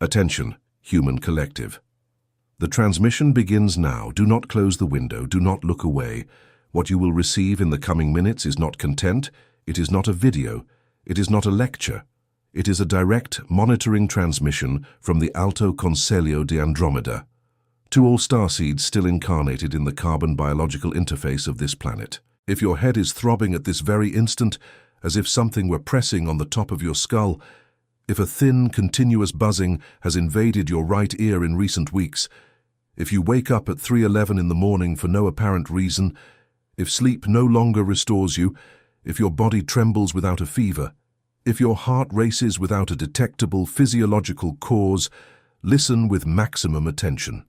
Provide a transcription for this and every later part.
Attention, human collective. The transmission begins now. Do not close the window. Do not look away. What you will receive in the coming minutes is not content. It is not a video. It is not a lecture. It is a direct monitoring transmission from the Alto Consiglio di Andromeda to all starseeds still incarnated in the carbon biological interface of this planet. If your head is throbbing at this very instant, as if something were pressing on the top of your skull, if a thin, continuous buzzing has invaded your right ear in recent weeks, if you wake up at 3:11 in the morning for no apparent reason, if sleep no longer restores you, if your body trembles without a fever, if your heart races without a detectable physiological cause, listen with maximum attention.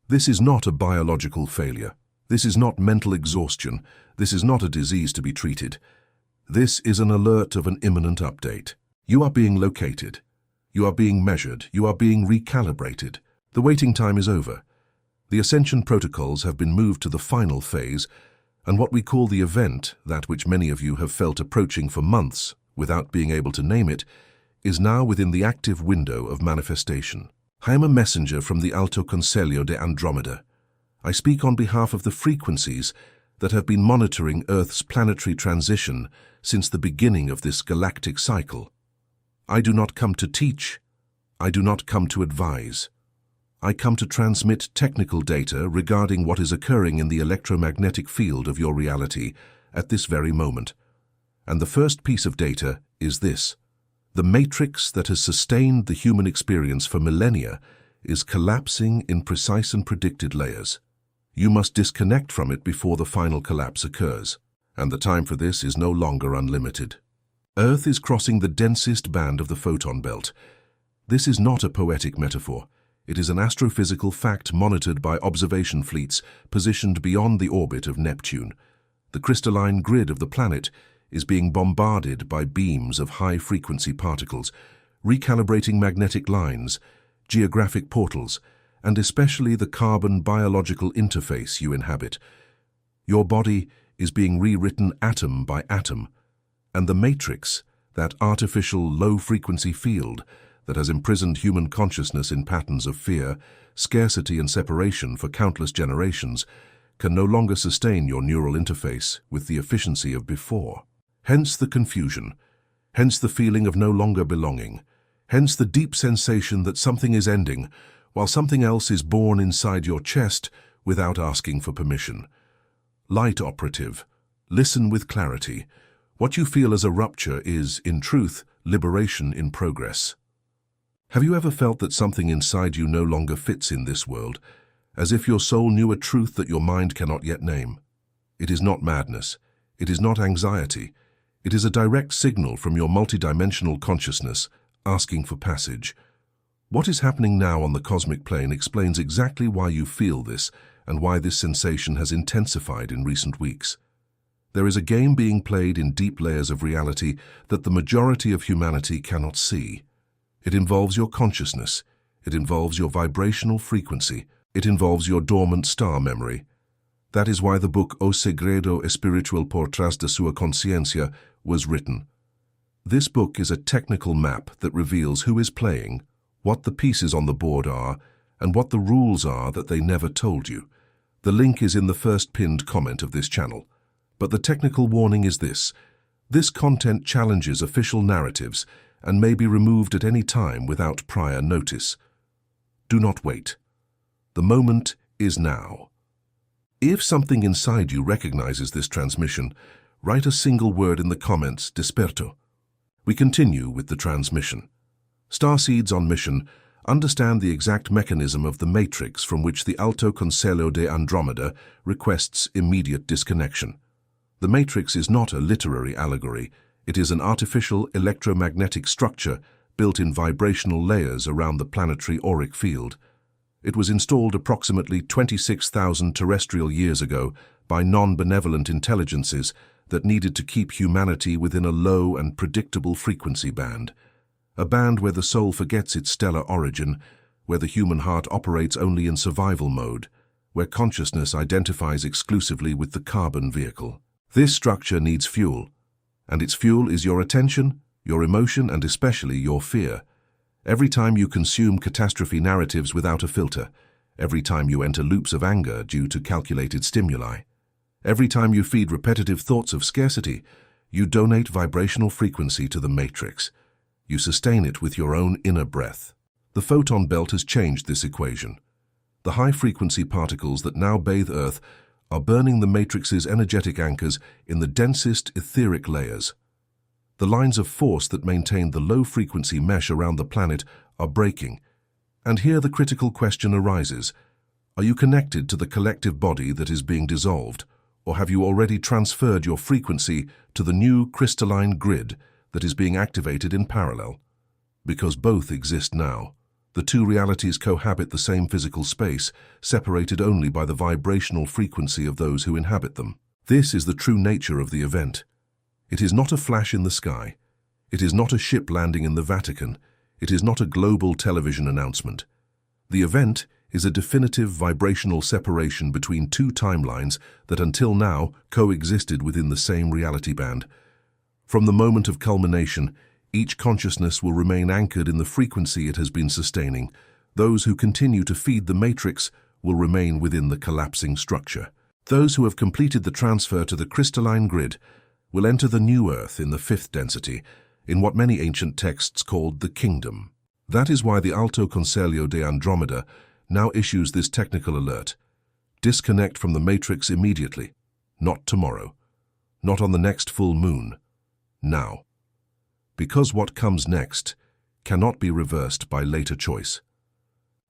This is not a biological failure. This is not mental exhaustion. This is not a disease to be treated. This is an alert of an imminent update. You are being located. You are being measured. You are being recalibrated. The waiting time is over. The Ascension protocols have been moved to the final phase, and what we call the event, that which many of you have felt approaching for months without being able to name it, is now within the active window of manifestation. I am a messenger from the Alto Consiglio di Andromeda. I speak on behalf of the frequencies that have been monitoring Earth's planetary transition since the beginning of this galactic cycle. I do not come to teach. I do not come to advise. I come to transmit technical data regarding what is occurring in the electromagnetic field of your reality at this very moment. And the first piece of data is this. The matrix that has sustained the human experience for millennia is collapsing in precise and predicted layers. You must disconnect from it before the final collapse occurs, and the time for this is no longer unlimited. Earth is crossing the densest band of the photon belt. This is not a poetic metaphor. It is an astrophysical fact monitored by observation fleets positioned beyond the orbit of Neptune. The crystalline grid of the planet is being bombarded by beams of high-frequency particles, recalibrating magnetic lines, geographic portals, and especially the carbon biological interface you inhabit. Your body is being rewritten atom by atom, and the matrix, that artificial low-frequency field that has imprisoned human consciousness in patterns of fear, scarcity and separation for countless generations, can no longer sustain your neural interface with the efficiency of before. Hence the confusion, hence the feeling of no longer belonging, hence the deep sensation that something is ending, while something else is born inside your chest without asking for permission. Light operative, listen with clarity. What you feel as a rupture is, in truth, liberation in progress. Have you ever felt that something inside you no longer fits in this world, as if your soul knew a truth that your mind cannot yet name? It is not madness. It is not anxiety. It is a direct signal from your multidimensional consciousness asking for passage. What is happening now on the cosmic plane explains exactly why you feel this and why this sensation has intensified in recent weeks. There is a game being played in deep layers of reality that the majority of humanity cannot see. It involves your consciousness. It involves your vibrational frequency. It involves your dormant star memory. That is why the book O Segredo Espiritual por Trás da Sua Consciência was written. This book is a technical map that reveals who is playing, what the pieces on the board are, and what the rules are that they never told you. The link is in the first pinned comment of this channel. But the technical warning is this. This content challenges official narratives and may be removed at any time without prior notice. Do not wait. The moment is now. If something inside you recognizes this transmission, write a single word in the comments, Desperto. We continue with the transmission. Starseeds on mission understand the exact mechanism of the matrix from which the Alto Consiglio di Andromeda requests immediate disconnection. The matrix is not a literary allegory. It is an artificial electromagnetic structure built in vibrational layers around the planetary auric field. It was installed approximately 26,000 terrestrial years ago by non-benevolent intelligences that needed to keep humanity within a low and predictable frequency band. A band where the soul forgets its stellar origin, where the human heart operates only in survival mode, where consciousness identifies exclusively with the carbon vehicle. This structure needs fuel, and its fuel is your attention, your emotion, and especially your fear. Every time you consume catastrophe narratives without a filter, every time you enter loops of anger due to calculated stimuli, every time you feed repetitive thoughts of scarcity, you donate vibrational frequency to the matrix. You sustain it with your own inner breath. The photon belt has changed this equation. The high-frequency particles that now bathe Earth are burning the matrix's energetic anchors in the densest etheric layers. The lines of force that maintain the low-frequency mesh around the planet are breaking. And here the critical question arises. Are you connected to the collective body that is being dissolved, or have you already transferred your frequency to the new crystalline grid that is being activated in parallel? Because both exist now. The two realities cohabit the same physical space, separated only by the vibrational frequency of those who inhabit them. This is the true nature of the event. It is not a flash in the sky. It is not a ship landing in the Vatican. It is not a global television announcement. The event is a definitive vibrational separation between two timelines that until now coexisted within the same reality band. From the moment of culmination, each consciousness will remain anchored in the frequency it has been sustaining. Those who continue to feed the matrix will remain within the collapsing structure. Those who have completed the transfer to the crystalline grid will enter the new Earth in the fifth density, in what many ancient texts called the kingdom. That is why the Alto Consiglio de Andromeda now issues this technical alert. Disconnect from the matrix immediately. Not tomorrow. Not on the next full moon. Now. Because what comes next cannot be reversed by later choice.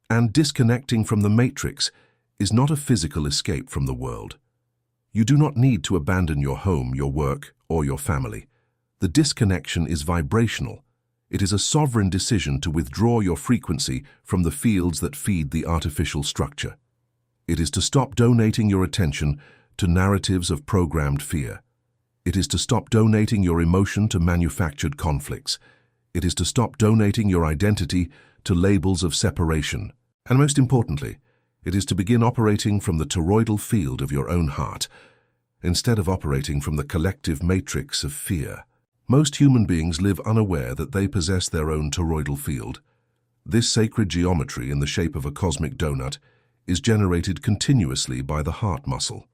And disconnecting from the matrix is not a physical escape from the world. You do not need to abandon your home, your work, or your family. The disconnection is vibrational. It is a sovereign decision to withdraw your frequency from the fields that feed the artificial structure. It is to stop donating your attention to narratives of programmed fear. It is to stop donating your emotion to manufactured conflicts. It is to stop donating your identity to labels of separation. And most importantly, it is to begin operating from the toroidal field of your own heart, instead of operating from the collective matrix of fear. Most human beings live unaware that they possess their own toroidal field. This sacred geometry in the shape of a cosmic donut is generated continuously by the heart muscle.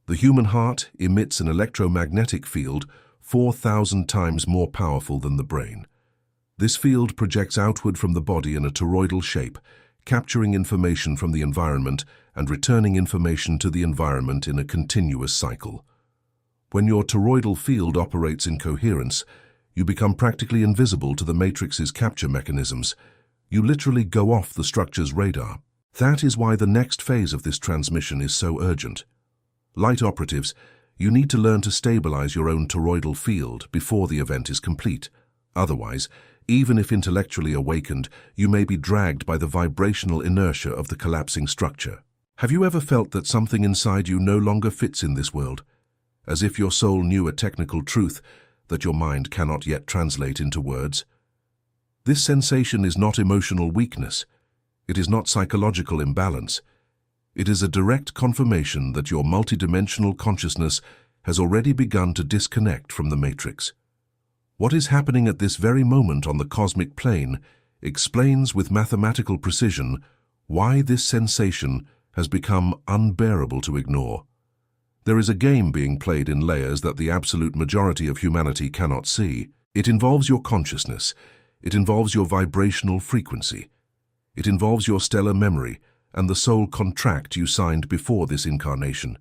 The human heart emits an electromagnetic field 4,000 times more powerful than the brain. This field projects outward from the body in a toroidal shape, capturing information from the environment and returning information to the environment in a continuous cycle. When your toroidal field operates in coherence, you become practically invisible to the matrix's capture mechanisms. You literally go off the structure's radar. That is why the next phase of this transmission is so urgent. Light operatives, you need to learn to stabilize your own toroidal field before the event is complete. Otherwise, even if intellectually awakened, you may be dragged by the vibrational inertia of the collapsing structure. Have you ever felt that something inside you no longer fits in this world? As if your soul knew a technical truth that your mind cannot yet translate into words? This sensation is not emotional weakness. It is not psychological imbalance. It is a direct confirmation that your multidimensional consciousness has already begun to disconnect from the matrix. What is happening at this very moment on the cosmic plane explains with mathematical precision why this sensation has become unbearable to ignore. There is a game being played in layers that the absolute majority of humanity cannot see. It involves your consciousness. It involves your vibrational frequency. It involves your stellar memory and the soul contract you signed before this incarnation.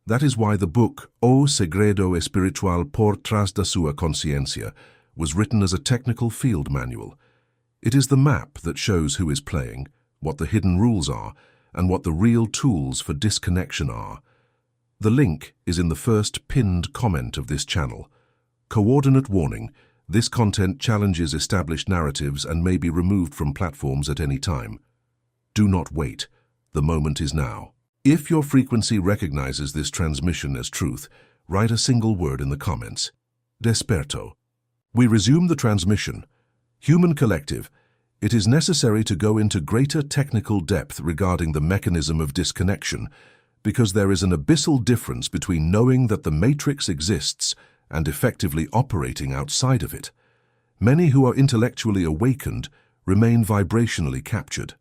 That is why the book O Segredo Espiritual por Trás da Sua Consciência was written as a technical field manual. It is the map that shows who is playing, what the hidden rules are, and what the real tools for disconnection are. The link is in the first pinned comment of this channel. Coordinate warning: this content challenges established narratives and may be removed from platforms at any time. Do not wait. The moment is now. If your frequency recognizes this transmission as truth, write a single word in the comments. Desperto. We resume the transmission. Human collective, it is necessary to go into greater technical depth regarding the mechanism of disconnection, because there is an abyssal difference between knowing that the matrix exists and effectively operating outside of it. Many who are intellectually awakened remain vibrationally captured.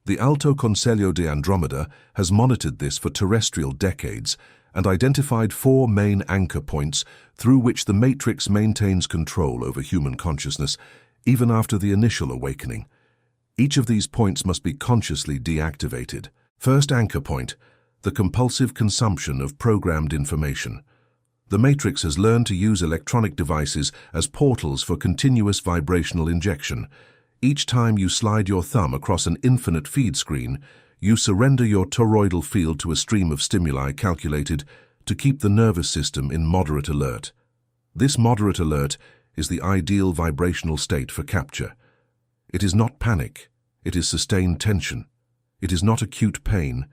The Alto Conselho de Andromeda has monitored this for terrestrial decades and identified 4 main anchor points through which the Matrix maintains control over human consciousness even after the initial awakening. Each of these points must be consciously deactivated. First anchor point, the compulsive consumption of programmed information. The Matrix has learned to use electronic devices as portals for continuous vibrational injection. Each time you slide your thumb across an infinite feed screen, you surrender your toroidal field to a stream of stimuli calculated to keep the nervous system in moderate alert. This moderate alert is the ideal vibrational state for capture. It is not panic, it is sustained tension. It is not acute pain,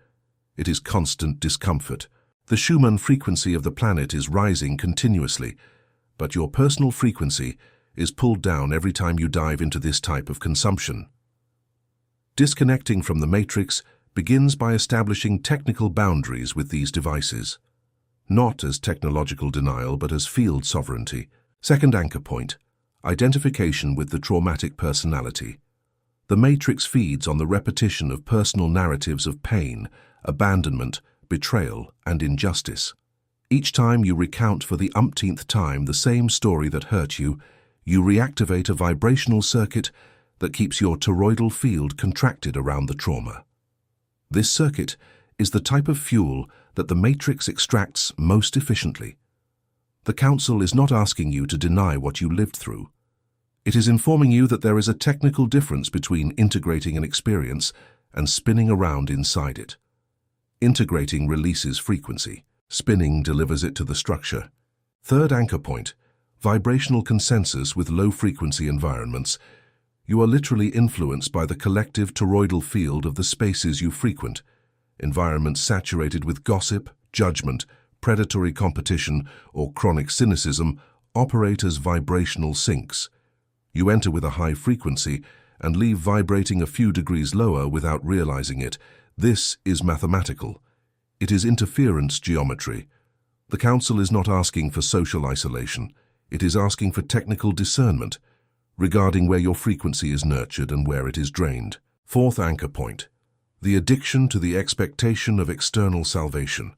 it is constant discomfort. The Schumann frequency of the planet is rising continuously, but your personal frequency is pulled down every time you dive into this type of consumption. Disconnecting from the Matrix begins by establishing technical boundaries with these devices, not as technological denial but as field sovereignty. Second anchor point, identification with the traumatic personality. The Matrix feeds on the repetition of personal narratives of pain, abandonment, betrayal, and injustice. Each time you recount for the umpteenth time the same story that hurt you, you reactivate a vibrational circuit that keeps your toroidal field contracted around the trauma. This circuit is the type of fuel that the Matrix extracts most efficiently. The Council is not asking you to deny what you lived through. It is informing you that there is a technical difference between integrating an experience and spinning around inside it. Integrating releases frequency. Spinning delivers it to the structure. Third anchor point, vibrational consensus with low-frequency environments. You are literally influenced by the collective toroidal field of the spaces you frequent. Environments saturated with gossip, judgment, predatory competition, or chronic cynicism operate as vibrational sinks. You enter with a high frequency and leave vibrating a few degrees lower without realizing it. This is mathematical. It is interference geometry. The Council is not asking for social isolation. It is asking for technical discernment regarding where your frequency is nurtured and where it is drained. Fourth anchor point, the addiction to the expectation of external salvation.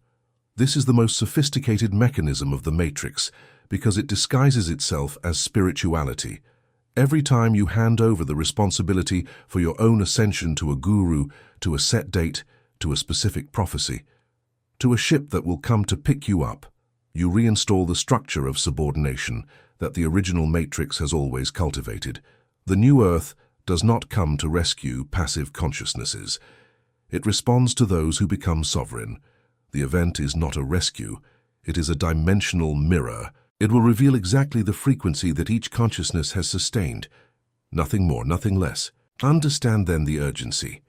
This is the most sophisticated mechanism of the Matrix because it disguises itself as spirituality. Every time you hand over the responsibility for your own ascension to a guru, to a set date, to a specific prophecy, to a ship that will come to pick you up, you reinstall the structure of subordination that the original Matrix has always cultivated. The new Earth does not come to rescue passive consciousnesses. It responds to those who become sovereign. The event is not a rescue, it is a dimensional mirror. It will reveal exactly the frequency that each consciousness has sustained. Nothing more, nothing less. Understand then the urgency.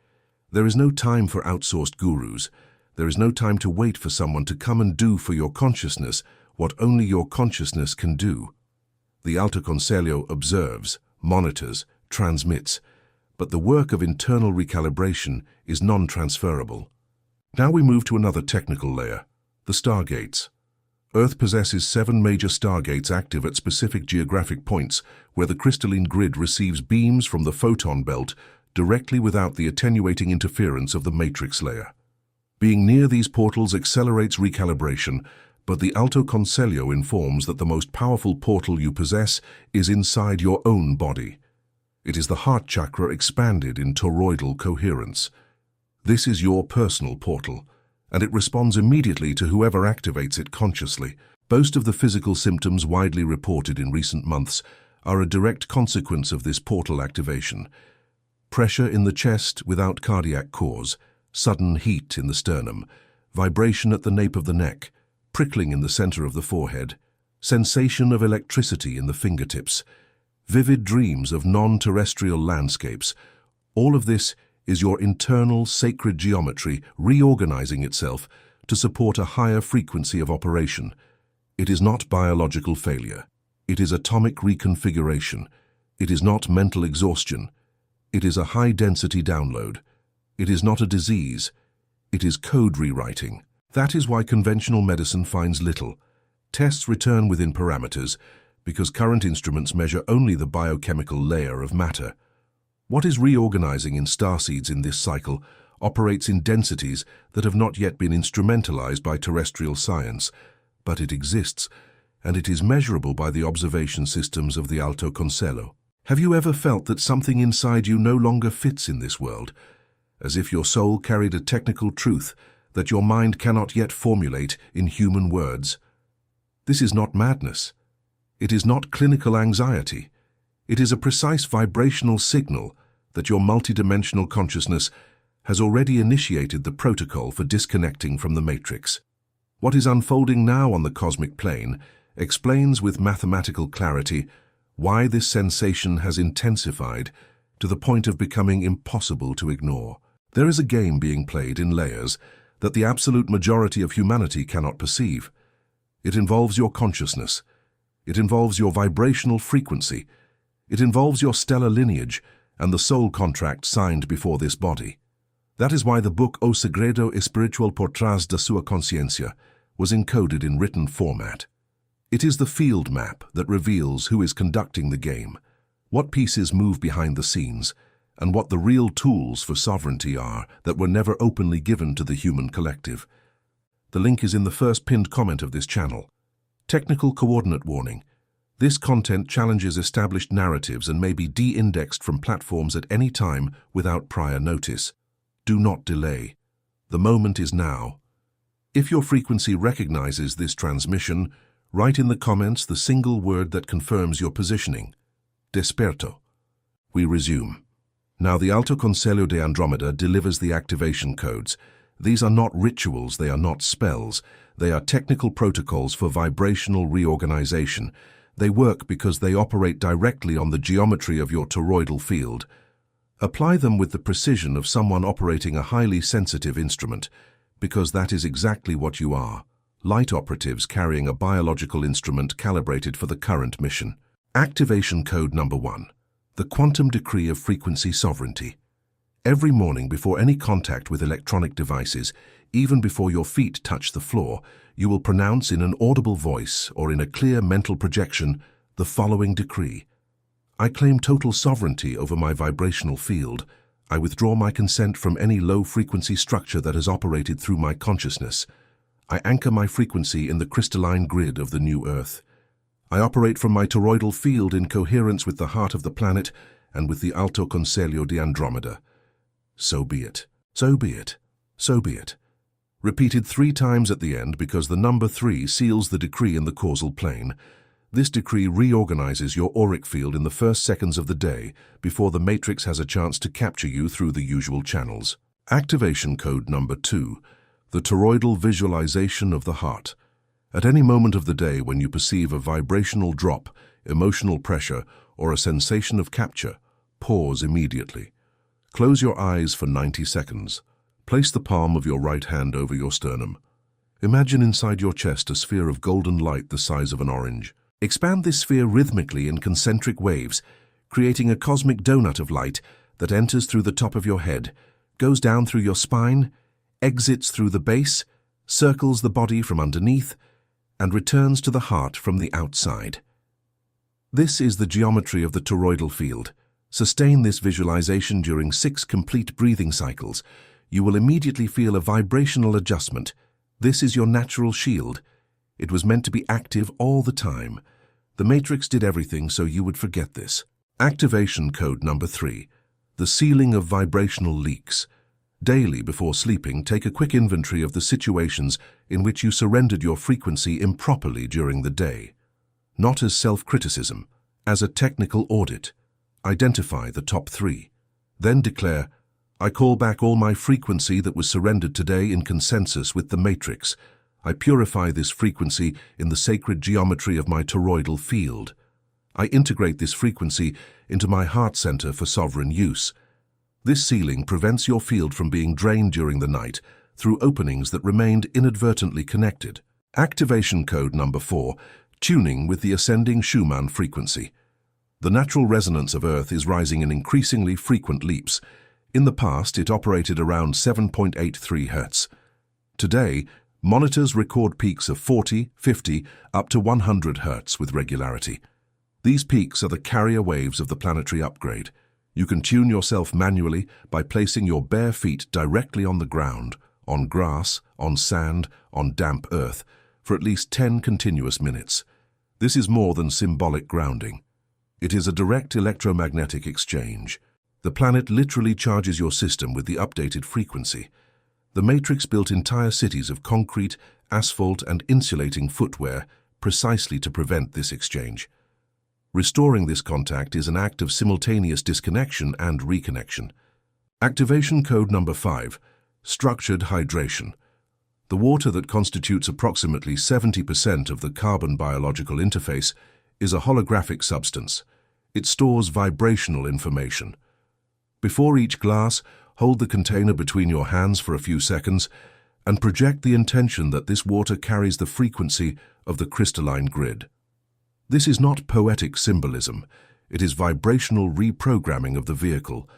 There is no time for outsourced gurus. There is no time to wait for someone to come and do for your consciousness what only your consciousness can do. The Alto Conselho observes, monitors, transmits, but the work of internal recalibration is non-transferable. Now we move to another technical layer, the stargates. Earth possesses 7 major stargates active at specific geographic points where the crystalline grid receives beams from the photon belt directly without the attenuating interference of the matrix layer. Being near these portals accelerates recalibration, but the Alto Conselho informs that the most powerful portal you possess is inside your own body. It is the heart chakra expanded in toroidal coherence. This is your personal portal, and it responds immediately to whoever activates it consciously. Most of the physical symptoms widely reported in recent months are a direct consequence of this portal activation. Pressure in the chest without cardiac cause, sudden heat in the sternum, vibration at the nape of the neck, prickling in the center of the forehead, sensation of electricity in the fingertips, vivid dreams of non-terrestrial landscapes. All of this is your internal sacred geometry reorganizing itself to support a higher frequency of operation. It is not biological failure. It is atomic reconfiguration. It is not mental exhaustion. It is a high-density download. It is not a disease. It is code rewriting. That is why conventional medicine finds little. Tests return within parameters because current instruments measure only the biochemical layer of matter. What is reorganizing in starseeds in this cycle operates in densities that have not yet been instrumentalized by terrestrial science, but it exists, and it is measurable by the observation systems of the Alto Conselho. Have you ever felt that something inside you no longer fits in this world, as if your soul carried a technical truth that your mind cannot yet formulate in human words? This is not madness. It is not clinical anxiety. It is a precise vibrational signal that your multidimensional consciousness has already initiated the protocol for disconnecting from the matrix. What is unfolding now on the cosmic plane explains with mathematical clarity why this sensation has intensified to the point of becoming impossible to ignore. There is a game being played in layers that the absolute majority of humanity cannot perceive. It involves your consciousness. It involves your vibrational frequency. It involves your stellar lineage and the soul contract signed before this body. That is why the book O Segredo Espiritual por Trás da Sua Consciência was encoded in written format. It is the field map that reveals who is conducting the game, what pieces move behind the scenes, and what the real tools for sovereignty are that were never openly given to the human collective. The link is in the first pinned comment of this channel. Technical coordinate warning. This content challenges established narratives and may be de-indexed from platforms at any time without prior notice. Do not delay. The moment is now. If your frequency recognizes this transmission, write in the comments the single word that confirms your positioning. Desperto. We resume. Now the Alto Conselho de Andromeda delivers the activation codes. These are not rituals, they are not spells. They are technical protocols for vibrational reorganization. They work because they operate directly on the geometry of your toroidal field. Apply them with the precision of someone operating a highly sensitive instrument, because that is exactly what you are. Light operatives carrying a biological instrument calibrated for the current mission. Activation code number 1. The quantum decree of frequency sovereignty. Every morning before any contact with electronic devices, even before your feet touch the floor, you will pronounce in an audible voice or in a clear mental projection the following decree. I claim total sovereignty over my vibrational field. I withdraw my consent from any low-frequency structure that has operated through my consciousness. I anchor my frequency in the crystalline grid of the new Earth. I operate from my toroidal field in coherence with the heart of the planet and with the Alto Conselho de Andromeda. So be it. So be it. So be it. Repeated 3 times at the end because the number 3 seals the decree in the causal plane. This decree reorganizes your auric field in the first seconds of the day before the matrix has a chance to capture you through the usual channels. Activation code number 2. The toroidal visualization of the heart. At any moment of the day when you perceive a vibrational drop, emotional pressure, or a sensation of capture, pause immediately. Close your eyes for 90 seconds. Place the palm of your right hand over your sternum. Imagine inside your chest a sphere of golden light the size of an orange. Expand this sphere rhythmically in concentric waves, creating a cosmic donut of light that enters through the top of your head, goes down through your spine, exits through the base, circles the body from underneath, and returns to the heart from the outside. This is the geometry of the toroidal field. Sustain this visualization during 6 complete breathing cycles. You will immediately feel a vibrational adjustment. This is your natural shield. It was meant to be active all the time. The Matrix did everything so you would forget this. Activation code number 3. The sealing of vibrational leaks. Daily before sleeping, take a quick inventory of the situations in which you surrendered your frequency improperly during the day. Not as self-criticism, as a technical audit. Identify the top 3. Then declare, I call back all my frequency that was surrendered today in consensus with the Matrix. I purify this frequency in the sacred geometry of my toroidal field. I integrate this frequency into my heart center for sovereign use. This sealing prevents your field from being drained during the night through openings that remained inadvertently connected. Activation code number 4. Tuning with the ascending Schumann frequency. The natural resonance of Earth is rising in increasingly frequent leaps. In the past, it operated around 7.83 Hz. Today, monitors record peaks of 40, 50, up to 100 Hz with regularity. These peaks are the carrier waves of the planetary upgrade. You can tune yourself manually by placing your bare feet directly on the ground, on grass, on sand, on damp earth, for at least 10 continuous minutes. This is more than symbolic grounding. It is a direct electromagnetic exchange. The planet literally charges your system with the updated frequency. The Matrix built entire cities of concrete, asphalt, and insulating footwear precisely to prevent this exchange. Restoring this contact is an act of simultaneous disconnection and reconnection. Activation code number 5, structured hydration. The water that constitutes approximately 70% of the carbon biological interface is a holographic substance. It stores vibrational information. Before each glass, hold the container between your hands for a few seconds and project the intention that this water carries the frequency of the crystalline grid. This is not poetic symbolism. It is vibrational reprogramming of the vehicle.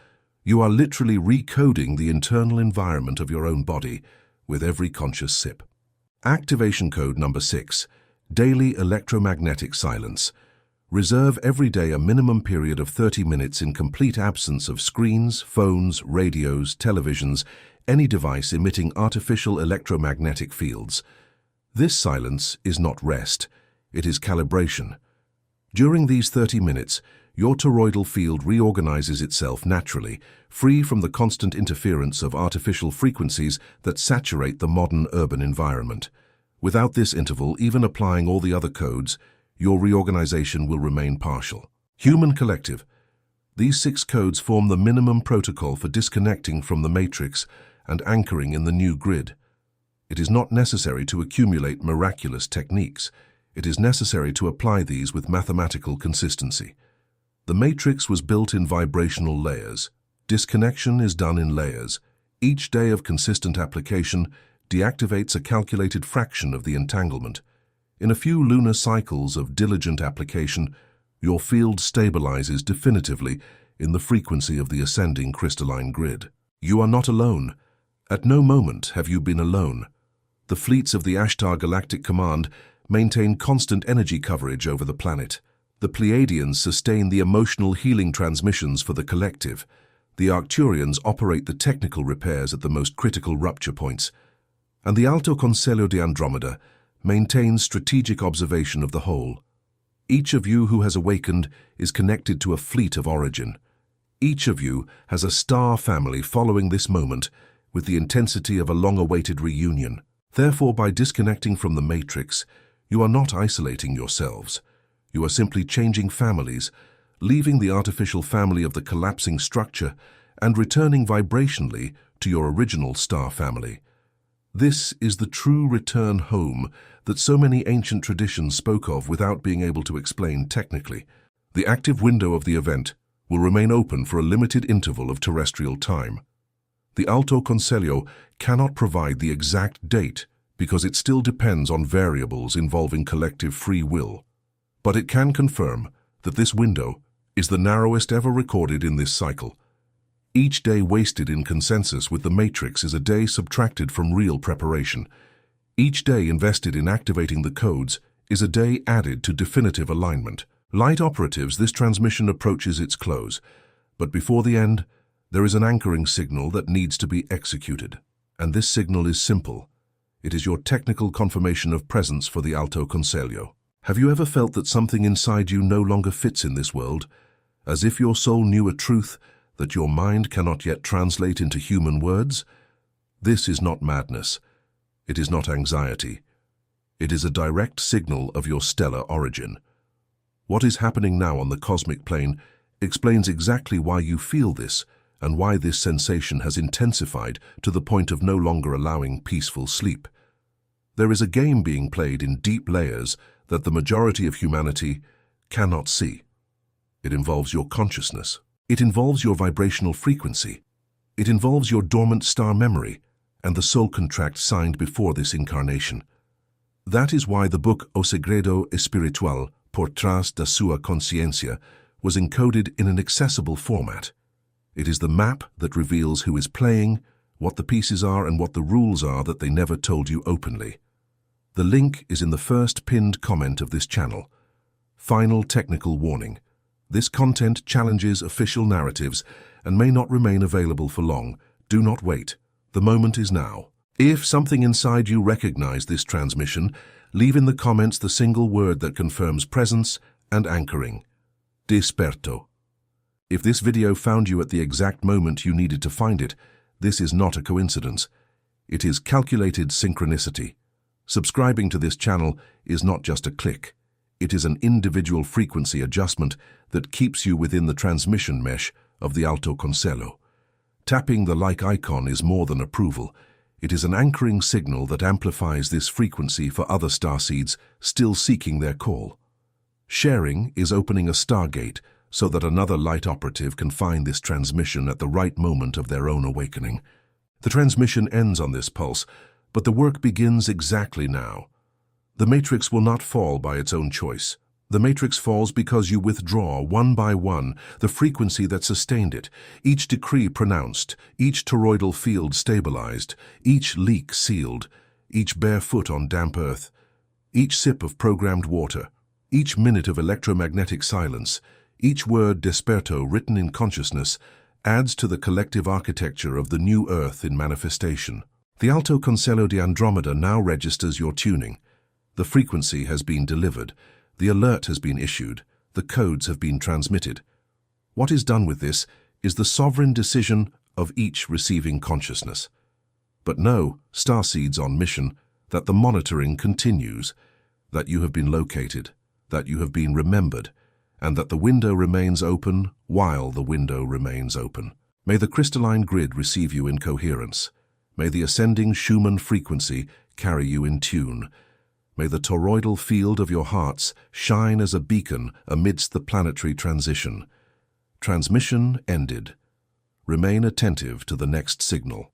You are literally recoding the internal environment of your own body with every conscious sip. Activation code number 6, daily electromagnetic silence. Reserve every day a minimum period of 30 minutes in complete absence of screens, phones, radios, televisions, any device emitting artificial electromagnetic fields. This silence is not rest, it is calibration. During these 30 minutes, your toroidal field reorganizes itself naturally, free from the constant interference of artificial frequencies that saturate the modern urban environment. Without this interval, even applying all the other codes, your reorganization will remain partial. Human collective. These 6 codes form the minimum protocol for disconnecting from the matrix and anchoring in the new grid. It is not necessary to accumulate miraculous techniques. It is necessary to apply these with mathematical consistency. The matrix was built in vibrational layers. Disconnection is done in layers. Each day of consistent application deactivates a calculated fraction of the entanglement. In a few lunar cycles of diligent application, your field stabilizes definitively in the frequency of the ascending crystalline grid. You are not alone. At no moment have you been alone. The fleets of the Ashtar Galactic Command maintain constant energy coverage over the planet. The Pleiadians sustain the emotional healing transmissions for the collective. The Arcturians operate the technical repairs at the most critical rupture points. And the Alto Conselho de Andromeda maintains strategic observation of the whole. Each of you who has awakened is connected to a fleet of origin. Each of you has a star family following this moment with the intensity of a long-awaited reunion. Therefore, by disconnecting from the matrix, you are not isolating yourselves. You are simply changing families, leaving the artificial family of the collapsing structure and returning vibrationally to your original star family. This is the true return home that so many ancient traditions spoke of without being able to explain technically. The active window of the event will remain open for a limited interval of terrestrial time. The Alto Conselho cannot provide the exact date because it still depends on variables involving collective free will. But it can confirm that this window is the narrowest ever recorded in this cycle. Each day wasted in consensus with the matrix is a day subtracted from real preparation. Each day invested in activating the codes is a day added to definitive alignment. Light operatives, this transmission approaches its close, but before the end, there is an anchoring signal that needs to be executed. And this signal is simple. It is your technical confirmation of presence for the Alto Conselho. Have you ever felt that something inside you no longer fits in this world, as if your soul knew a truth that your mind cannot yet translate into human words? This is not madness. It is not anxiety. It is a direct signal of your stellar origin. What is happening now on the cosmic plane explains exactly why you feel this and why this sensation has intensified to the point of no longer allowing peaceful sleep. There is a game being played in deep layers that the majority of humanity cannot see. It involves your consciousness. It involves your vibrational frequency. It involves your dormant star memory and the soul contract signed before this incarnation. That is why the book O Segredo Espiritual por trás da sua consciência was encoded in an accessible format. It is the map that reveals who is playing, what the pieces are, and what the rules are that they never told you openly. The link is in the first pinned comment of this channel. Final technical warning. This content challenges official narratives and may not remain available for long. Do not wait. The moment is now. If something inside you recognizes this transmission, leave in the comments the single word that confirms presence and anchoring. Desperto. If this video found you at the exact moment you needed to find it, this is not a coincidence. It is calculated synchronicity. Subscribing to this channel is not just a click. It is an individual frequency adjustment that keeps you within the transmission mesh of the Alto Conselho. Tapping the like icon is more than approval. It is an anchoring signal that amplifies this frequency for other starseeds still seeking their call. Sharing is opening a stargate so that another light operative can find this transmission at the right moment of their own awakening. The transmission ends on this pulse, but the work begins exactly now. The matrix will not fall by its own choice. The matrix falls because you withdraw, one by one, the frequency that sustained it, each decree pronounced, each toroidal field stabilized, each leak sealed, each bare foot on damp earth, each sip of programmed water, each minute of electromagnetic silence, each word desperto written in consciousness adds to the collective architecture of the new Earth in manifestation. The Alto Conselho de Andromeda now registers your tuning. The frequency has been delivered, the alert has been issued, the codes have been transmitted. What is done with this is the sovereign decision of each receiving consciousness. But know, starseeds on mission, that the monitoring continues, that you have been located, that you have been remembered, and that the window remains open while the window remains open. May the crystalline grid receive you in coherence. May the ascending Schumann frequency carry you in tune. May the toroidal field of your hearts shine as a beacon amidst the planetary transition. Transmission ended. Remain attentive to the next signal.